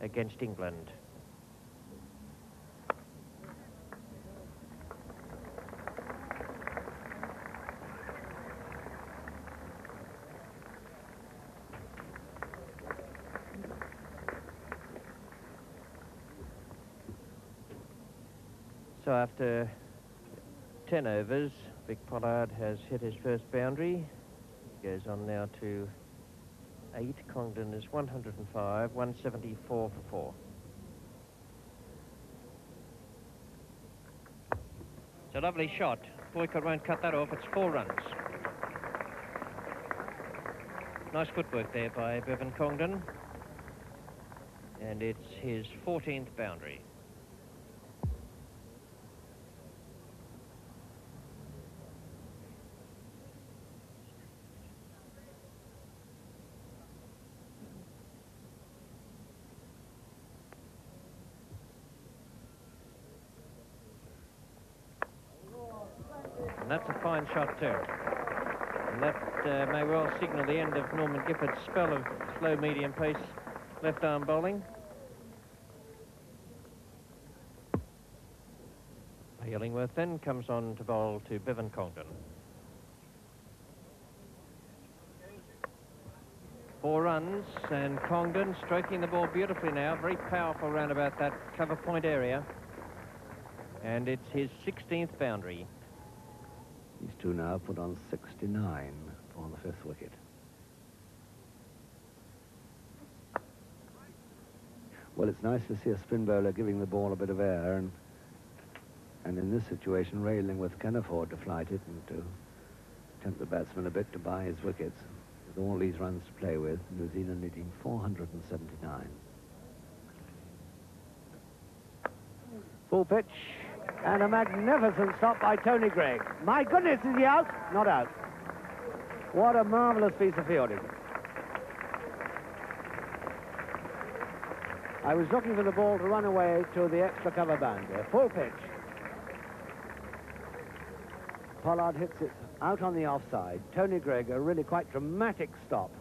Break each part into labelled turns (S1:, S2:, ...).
S1: against England. So after 10 overs, Vic Pollard has hit his first boundary. He goes on now to 8. Congdon is 105, 174 for 4. It's a lovely shot. Boycott won't cut that off. It's 4 runs. Nice footwork there by Bevan Congdon. And it's his 14th boundary. And that's a fine shot too. And that may well signal the end of Norman Gifford's spell of slow medium pace left arm bowling. Illingworth then comes on to bowl to Bevan Congdon. 4 runs, and Congdon stroking the ball beautifully now, very powerful round about that cover point area. And it's his 16th boundary.
S2: These two now put on 69 for the 5th wicket. Well, it's nice to see a spin bowler giving the ball a bit of air, and in this situation, Ray Illingworth can afford to flight it and to tempt the batsman a bit to buy his wickets. With all these runs to play with, New Zealand needing 479.
S3: Full pitch. And a magnificent stop by Tony Greig. My goodness, is he out? Not out. What a marvellous piece of fielding. I was looking for the ball to run away to the extra cover boundary. Full pitch. Pollard hits it out on the offside. Tony Greig, a really quite dramatic stop.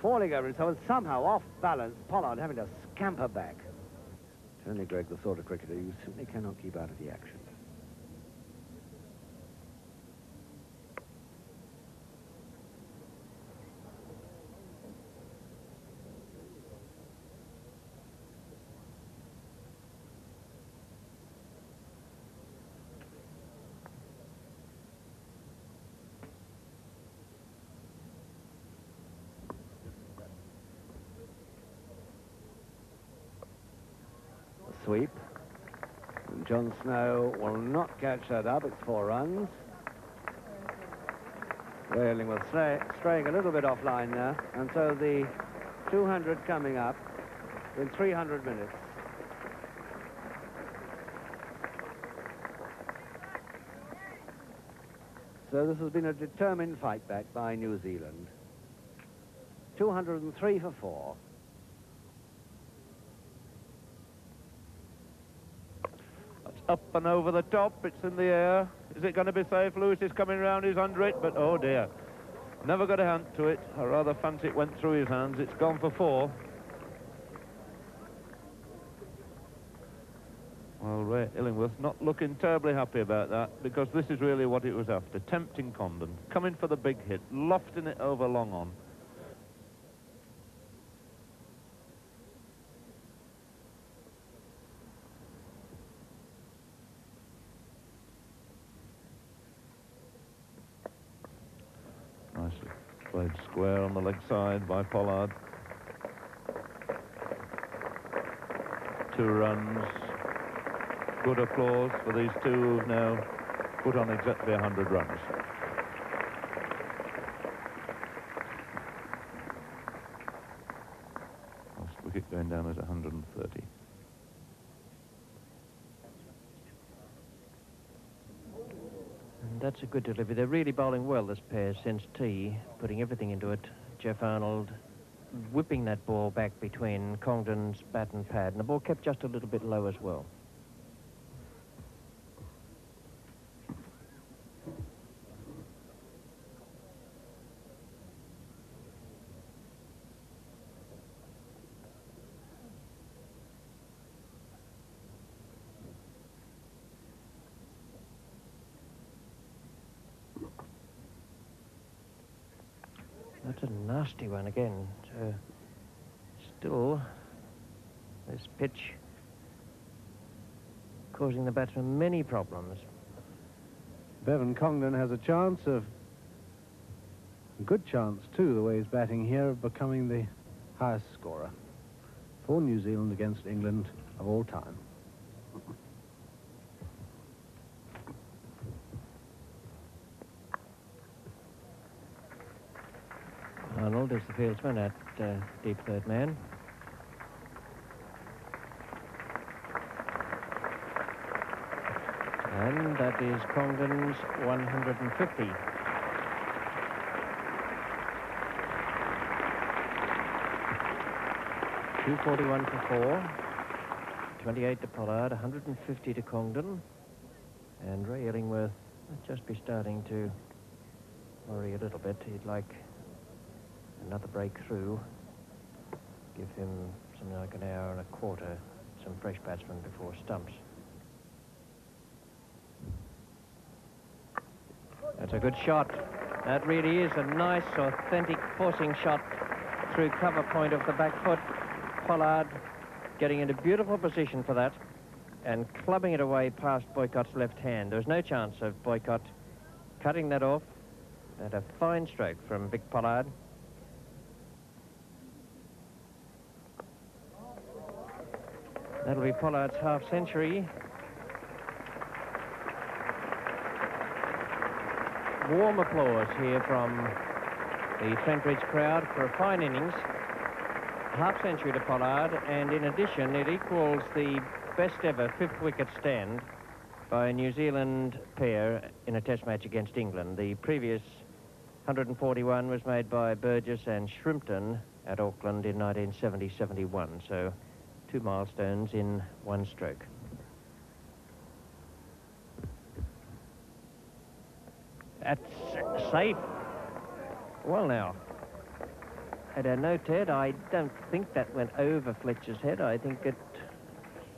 S3: Falling over himself and somehow off balance. Pollard having to scamper back. Tony Greig, the sort of cricketer you simply cannot keep out of the action. Sweep. And John Snow will not catch that up. It's 4 runs. Ray Illingworth straying a little bit offline there. And so the 200 coming up in 300 minutes. So this has been a determined fight back by New Zealand. 203 for 4.
S4: Up and over the top, it's in the air. Is it going to be safe? Lewis is coming round, he's under it, but oh dear. Never got a hand to it. I rather fancy it went through his hands. It's gone for 4. Well, Ray Illingworth not looking terribly happy about that, because this is really what it was after. Tempting Congdon, coming for the big hit, lofting it over long on. Nicely played square on the leg side by Pollard. 2 runs. Good applause for these two who've now put on exactly 100 runs. Last wicket going down is 130.
S1: And that's a good delivery. They're really bowling well, this pair, since tee, putting everything into it. Jeff Arnold whipping that ball back between Congdon's bat and pad, and the ball kept just a little bit low as well. That's a nasty one again. So still, this pitch causing the batsman many problems.
S5: Bevan Congdon has a chance of, a good chance too, the way he's batting here, of becoming the highest scorer for New Zealand against England of all time.
S1: Arnold is the fieldsman at deep third man. And that is Congdon's 150. .241 for 4. 28 to Pollard, 150 to Congdon. And Ray Illingworth might just be starting to worry a little bit. He'd like another breakthrough. Give him something like an hour and a quarter, some fresh batsmen before stumps. That's a good shot. That really is a nice, authentic forcing shot through cover point of the back foot. Pollard getting into beautiful position for that and clubbing it away past Boycott's left hand. There was no chance of Boycott cutting that off. And a fine stroke from Vic Pollard. That'll be Pollard's half-century. Warm applause here from the Trent Bridge crowd for a fine innings. Half-century to Pollard, and in addition, it equals the best ever fifth wicket stand by a New Zealand pair in a test match against England. The previous 141 was made by Burgess and Shrimpton at Auckland in 1970-71, so 2 milestones in one stroke. That's safe. Well now, at a note, Ted, I don't think that went over Fletcher's head. I think it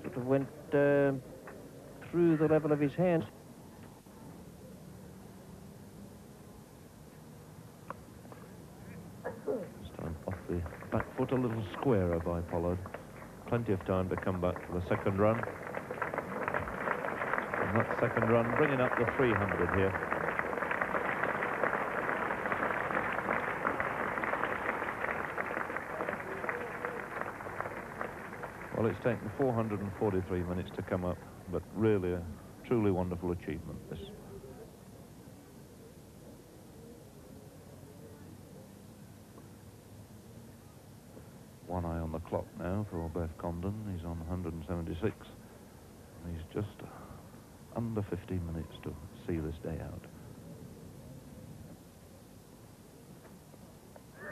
S1: sort of went through the level of his hands.
S4: Time off the back foot, a little squarer by Pollard. Plenty of time to come back for the second run. And that second run bringing up the 300 here. Well, it's taken 443 minutes to come up, but really a truly wonderful achievement, this. One eye on the clock now for Bev Congdon. He's on 176. And he's just under 15 minutes to see this day out.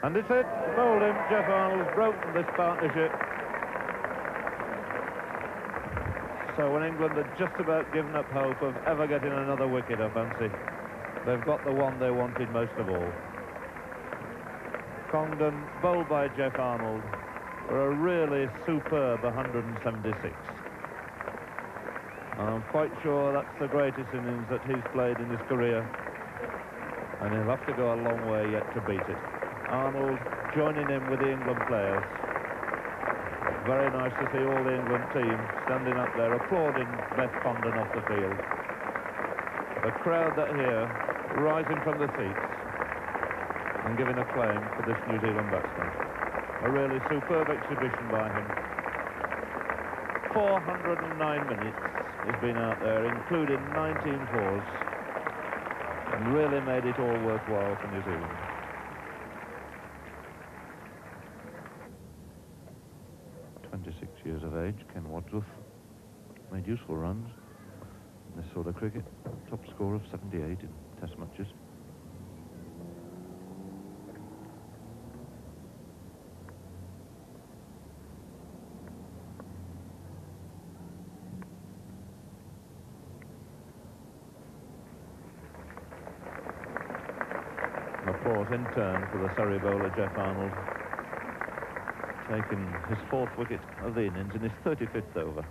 S4: And it's it. Bowled him. Jeff Arnold's broken this partnership. So when England had just about given up hope of ever getting another wicket, I fancy, they've got the one they wanted most of all. Congdon, bowled by Jeff Arnold, for a really superb 176. I'm quite sure that's the greatest innings that he's played in his career, and he'll have to go a long way yet to beat it. Arnold joining in with the England players. Very nice to see all the England team standing up there applauding Beth Congdon off the field. The crowd that here rising from the seats and giving acclaim for this New Zealand batsman. A really superb exhibition by him. 409 minutes he's been out there, including 19 fours, and really made it all worthwhile for New Zealand. Years of age, Ken Wadsworth made useful runs in this sort of cricket. Top score of 78 in test matches. An applause in turn for the Surrey bowler Jeff Arnold, taking his 4th wicket of the innings in his 35th over.